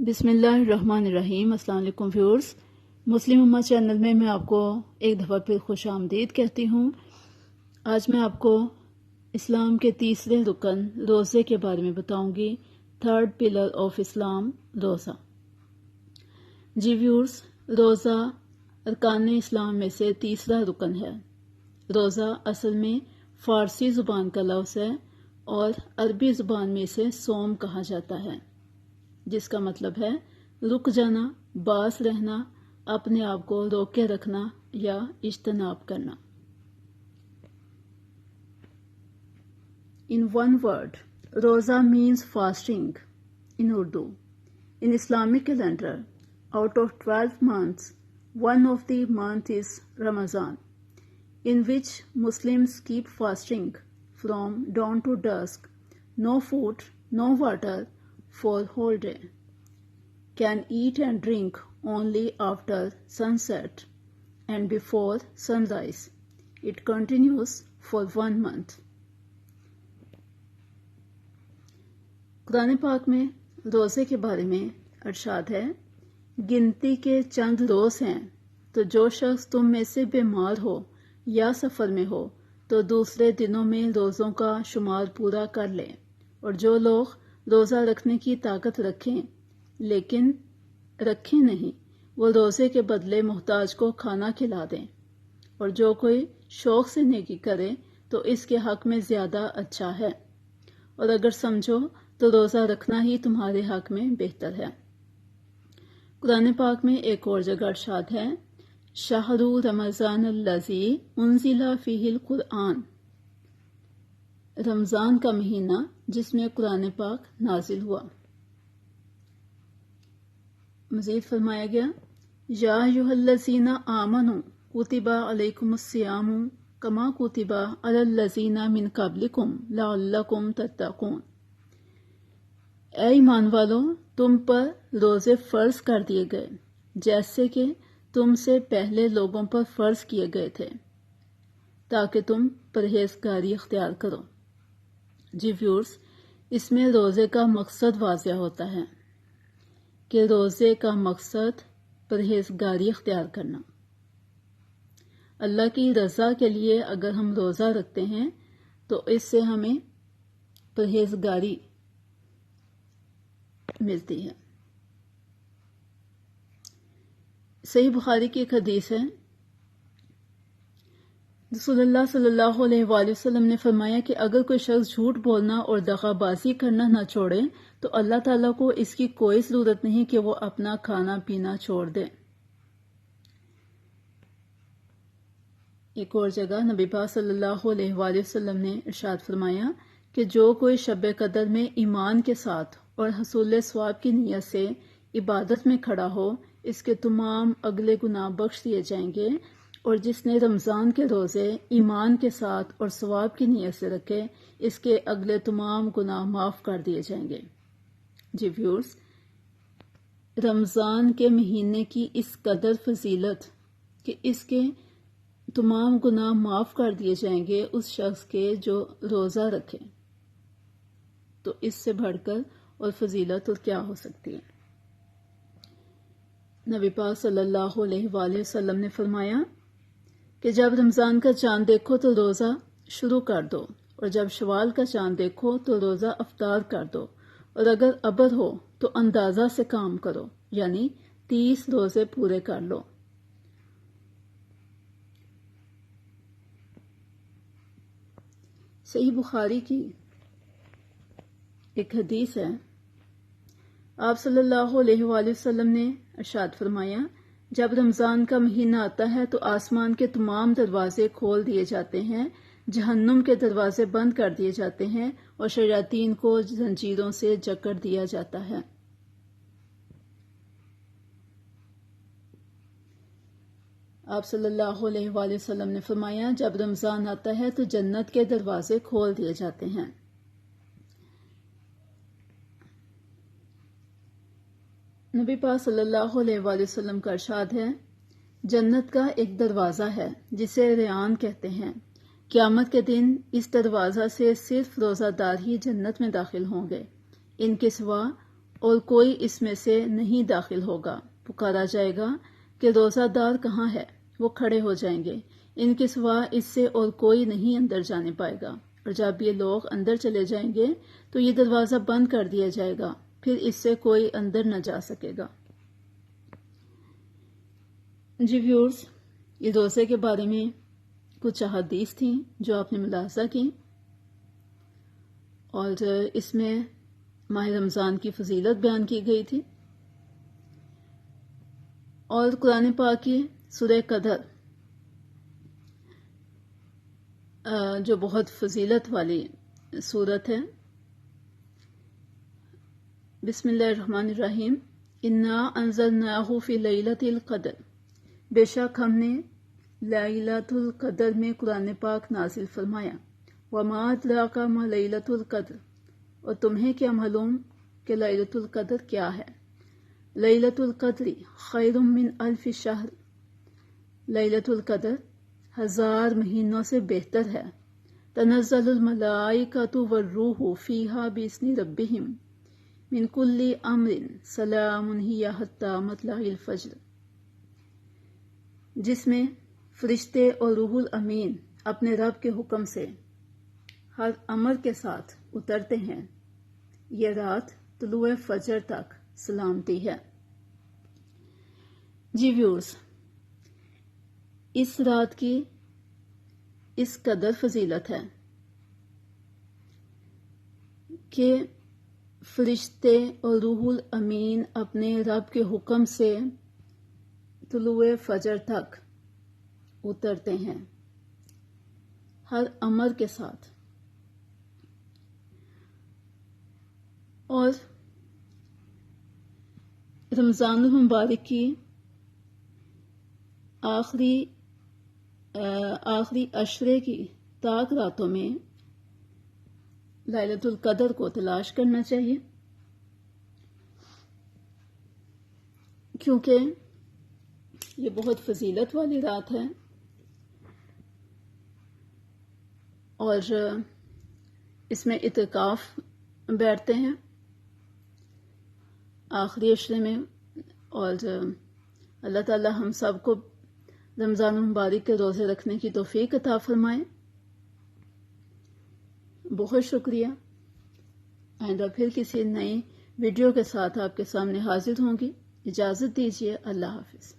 بسم اللہ الرحمن الرحیم۔ السلام علیکم ویورز، مسلم امت چینل میں آپ کو ایک دفعہ پھر خوش آمدید کہتی ہوں۔ آج میں آپ کو اسلام کے تیسرے رکن روزے کے بارے میں بتاؤں گی۔ تھرڈ پلر آف اسلام، روزہ۔ جی ویورز، روزہ ارکان اسلام میں سے تیسرا رکن ہے۔ روزہ اصل میں فارسی زبان کا لفظ ہے اور عربی زبان میں اسے صوم کہا جاتا ہے، جس کا مطلب ہے رک جانا، باز رہنا، اپنے آپ کو روک کے رکھنا یا اجتناب کرنا۔ In one word, روزہ means fasting in Urdu. In Islamic calendar, out of 12 months, one of the month is Ramadan, in which Muslims keep fasting from dawn to dusk, no food, no water for whole day, can eat and drink only after sunset and before sunrise. It continues for 1 month. قرآن پاک میں روزے کے بارے میں ارشاد ہے، گنتی کے چند روز ہیں تو جو شخص تم میں سے بیمار ہو یا سفر میں ہو تو دوسرے دنوں میں روزوں کا شمار پورا کر لے، اور جو لوگ روزہ رکھنے کی طاقت رکھیں لیکن رکھیں نہیں، وہ روزے کے بدلے محتاج کو کھانا کھلا دیں، اور جو کوئی شوق سے نیکی کرے تو اس کے حق میں زیادہ اچھا ہے، اور اگر سمجھو تو روزہ رکھنا ہی تمہارے حق میں بہتر ہے۔ قرآن پاک میں ایک اور جگہ ارشاد ہے، شہر رمضان الذی انزل فیہ القرآن، رمضان کا مہینہ جس میں قرآن پاک نازل ہوا۔ مزید فرمایا گیا، یا ایھا الذین آمنوا کتب علیکم الصیام کما کتب علی الذین من قبلکم لعلکم تتقون۔ اے ایمان والو، تم پر روزے فرض کر دیے گئے جیسے کہ تم سے پہلے لوگوں پر فرض کیے گئے تھے، تاکہ تم پرہیزگاری اختیار کرو۔ جی ویورز، اس میں روزے کا مقصد واضح ہوتا ہے کہ روزے کا مقصد پرہیزگاری اختیار کرنا۔ اللہ کی رضا کے لیے اگر ہم روزہ رکھتے ہیں تو اس سے ہمیں پرہیزگاری ملتی ہے۔ صحیح بخاری کی ایک حدیث ہے، رسول اللہ صلی اللہ علیہ وآلہ وسلم نے فرمایا کہ اگر کوئی شخص جھوٹ بولنا اور دغا بازی کرنا نہ چھوڑے تو اللہ تعالیٰ کو اس کی کوئی ضرورت نہیں کہ وہ اپنا کھانا پینا چھوڑ دے۔ ایک اور جگہ نبی پاک صلی اللہ علیہ وآلہ وسلم نے ارشاد فرمایا کہ جو کوئی شب قدر میں ایمان کے ساتھ اور حصول ثواب کی نیت سے عبادت میں کھڑا ہو، اس کے تمام اگلے گناہ بخش دیے جائیں گے، اور جس نے رمضان کے روزے ایمان کے ساتھ اور ثواب کی نیت سے رکھے، اس کے اگلے تمام گناہ معاف کر دیے جائیں گے۔ جی ویورز، رمضان کے مہینے کی اس قدر فضیلت کہ اس کے تمام گناہ معاف کر دیے جائیں گے اس شخص کے جو روزہ رکھے، تو اس سے بڑھ کر اور فضیلت اور کیا ہو سکتی ہے۔ نبی پاک صلی اللہ علیہ وآلہ وسلم نے فرمایا کہ جب رمضان کا چاند دیکھو تو روزہ شروع کر دو، اور جب شوال کا چاند دیکھو تو روزہ افطار کر دو، اور اگر ابر ہو تو اندازہ سے کام کرو، یعنی 30 روزے پورے کر لو۔ صحیح بخاری کی ایک حدیث ہے، آپ صلی اللہ علیہ وآلہ وسلم نے ارشاد فرمایا، جب رمضان کا مہینہ آتا ہے تو آسمان کے تمام دروازے کھول دیے جاتے ہیں، جہنم کے دروازے بند کر دیے جاتے ہیں، اور شیاطین کو زنجیروں سے جکڑ دیا جاتا ہے۔ آپ صلی اللہ علیہ وآلہ وسلم نے فرمایا، جب رمضان آتا ہے تو جنت کے دروازے کھول دیے جاتے ہیں۔ نبی پاک صلی اللہ علیہ وآلہ وسلم کا ارشاد ہے، جنت کا ایک دروازہ ہے جسے ریان کہتے ہیں، قیامت کے دن اس دروازہ سے صرف روزہ دار ہی جنت میں داخل ہوں گے، ان کے سوا اور کوئی اس میں سے نہیں داخل ہوگا۔ پکارا جائے گا کہ روزہ دار کہاں ہے؟ وہ کھڑے ہو جائیں گے، ان کے سوا اس سے اور کوئی نہیں اندر جانے پائے گا۔ اور جب یہ لوگ اندر چلے جائیں گے تو یہ دروازہ بند کر دیا جائے گا، پھر اس سے کوئی اندر نہ جا سکے گا۔ جی ویورز، یہ روزے کے بارے میں کچھ احادیث تھیں جو آپ نے ملاحظہ کی، اور اس میں ماہ رمضان کی فضیلت بیان کی گئی تھی، اور قرآن پاک کی سورہ قدر جو بہت فضیلت والی سورت ہے۔ بسم اللہ الرحمن الرحیم، انا انزلناہ فی لیلۃ القدر، بے شک ہم نے لیلۃ القدر میں قرآن پاک نازل فرمایا۔ وما ادراک ما لیلۃ القدر، اور تمہیں کیا معلوم کہ لیلۃ القدر کیا ہے؟ لیلۃ القدر خیر من الف شہر، لیلۃ القدر 1000 مہینوں سے بہتر ہے۔ تنزل الملائکۃ والروح فیہا بإذن ربہم من کل امر سلام ہی حتی مطلع الفجر، جس میں فرشتے اور روح الامین اپنے رب کے حکم سے ہر امر کے ساتھ اترتے ہیں، یہ رات طلوع فجر تک سلامتی ہے۔ جی ویورز، اس رات کی اس قدر فضیلت ہے کہ فرشتے اور روح الامین اپنے رب کے حکم سے طلوع فجر تک اترتے ہیں ہر امر کے ساتھ، اور رمضان المبارک کی آخری عشرے کی طاق راتوں میں لیلۃ القدر کو تلاش کرنا چاہیے، کیونکہ یہ بہت فضیلت والی رات ہے، اور اس میں اعتکاف بیٹھتے ہیں آخری عشرے میں، اور اللہ تعالی ہم سب کو رمضان المبارک کے روزے رکھنے کی توفیق عطا فرمائے۔ بہت شکریہ۔ آئندہ پھر کسی نئی ویڈیو کے ساتھ آپ کے سامنے حاضر ہوں گی۔ اجازت دیجیے، اللہ حافظ۔